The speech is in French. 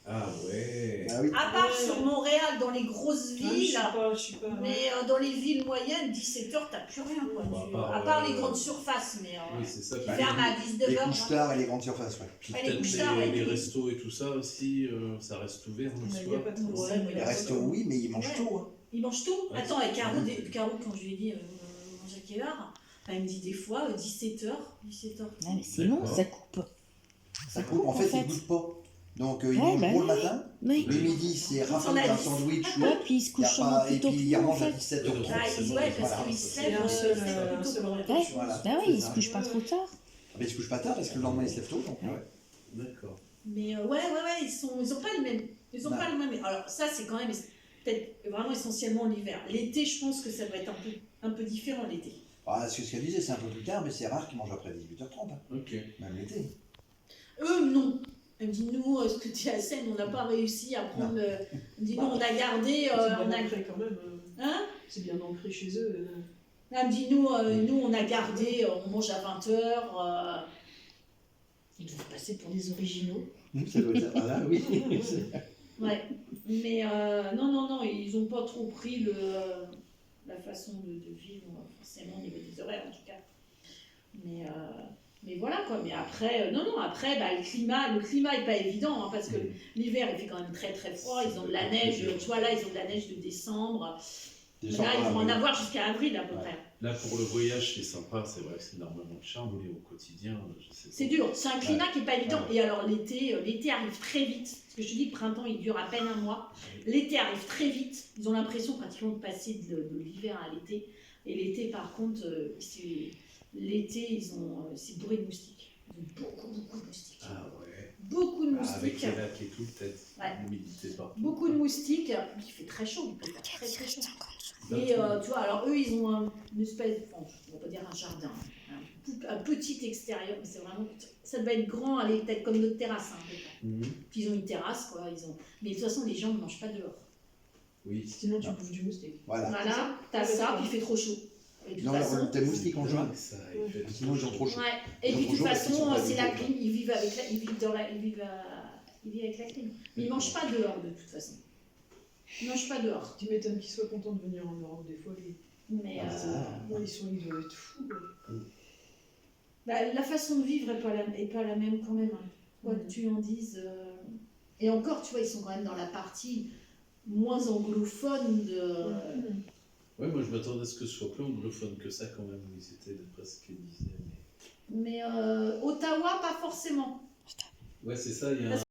Ah ouais. Ah oui. À part sur Montréal, dans les grosses villes, Je suis pas. mais dans les villes moyennes, 17h, t'as plus rien. Quoi. Bah, à part les grandes surfaces, mais Oui, c'est ça. qui Bah, ferment à Les 19h. couches-tard et les grandes surfaces, ouais. puis Ouais, les peut-être couches-tard, ouais, les puis- restos et tout ça aussi, ça reste ouvert le Il n'y a soir. pas de Ouais, problème. mais Les restos, oui, mais ils mangent Ouais. tôt. Hein. Ils mangent tout. Ouais. Attends, et Caro, quand je lui ai dit, vous mangez à quelle heure? Elle me dit des fois 17h. 17h. Ah, mais c'est long, D'accord. ça coupe. Ça coupe. En fait, ils goûtent pas. Donc, ils mangent bah gros le oui. matin. Oui. Le midi, c'est On rafale a d'un dit. sandwich. Ouais, puis ils se Y a couchent sûrement pas- plus Et tôt puis, que ils nous, en mangent à fait. 17h30. Ah, ouais, parce Voilà. qu'ils se C'est lèvent un seul ils se lèvent plutôt seul tôt. réflexe. Voilà. Bah oui, ils se couchent pas trop tard. Mais ils se couchent pas tard parce que le lendemain, ils se lèvent tôt. Donc, ouais. D'accord. Mais ouais, ils ont pas le même. Ils ont Non. pas le même. Alors ça, c'est quand même peut-être vraiment essentiellement l'hiver. L'été, je pense que ça doit être un peu différent l'été. Ah, ce qu'elle disait, c'est un peu plus tard, mais c'est rare qu'ils mangent après 18h30. Hein. Ok. Même l'été. Eux, non. Elle me dit, nous, ce que tu as à Seine, on n'a pas réussi à prendre. Elle me dit, nous, on a gardé. C'est bien on a... ancré quand même. Hein? C'est bien ancré chez eux. Elle me dit, nous, on a gardé, on mange à 20h. Ils doivent passer pour des originaux. Ça doit être ça. Voilà, oui. Ouais. Mais non, ils n'ont pas trop pris la façon de vivre, forcément, au niveau des horaires, en tout cas. Mais voilà, quoi. Mais après, après, bah, le climat est pas évident, hein, parce que l'hiver, il fait quand même très, très froid. Ils ont de la neige. Tu vois, là, ils ont de la neige de décembre. Déjà, Là, ils vont en oui. avoir jusqu'à avril, à peu Ouais. près. Là, pour le voyage, c'est sympa, c'est vrai que c'est énormément de charme, mais au quotidien, je sais pas. C'est dur, c'est un climat qui n'est pas évident. Ouais. Et alors l'été arrive très vite. Parce que je te dis, le printemps, il dure à peine un mois. L'été arrive très vite. Ils ont l'impression pratiquement de passer de l'hiver à l'été. Et l'été, par contre, l'été, c'est bourré de moustiques. Ils ont beaucoup de moustiques. Ah ouais. Beaucoup de Bah, avec moustiques. les lacs et tout, peut-être. Ouais. L'humidité partout. Beaucoup de moustiques. Il fait très chaud, il peut faire très très chaud. Et tu D'accord. vois, alors eux, ils ont une espèce, bon, on va pas dire un jardin, un petit extérieur, mais c'est vraiment, ça devait être grand, aller peut-être comme notre terrasse, hein, à peu près. Mhm. Puis ils ont une terrasse, quoi. Mais de toute façon, les gens ne mangent pas dehors. Oui. Sinon, tu bouffes du moustique. Voilà. Voilà, t'as ça, puis il fait trop chaud. Et de toute Non, façon, tes moustiques en juin. Ça, Ouais. il fait Sinon, ils ont trop chaud. ouais. Et Ils ont puis de toute trop chaud parce qu'ils sont façon, pas c'est la habitués, clim, ils vivent avec la, ils vivent dans la, ils vivent avec la clim. Mais ils mangent pas dehors de toute façon. Ils mangent pas dehors. Tu m'étonnes qu'ils soient contents de venir en Europe des fois. Mais Ah, c'est ça. Ils doivent être fous. bah, la façon de vivre est pas la même quand même. Hein. Quoi que tu en dises. Et encore, tu vois, ils sont quand même dans la partie moins anglophone de. Ouais, moi je m'attendais à ce que ce soit plus anglophone que ça quand même, où ils étaient d'après ce qu'ils disaient. Mais Ottawa, pas forcément. Ouais, c'est ça, il y a un.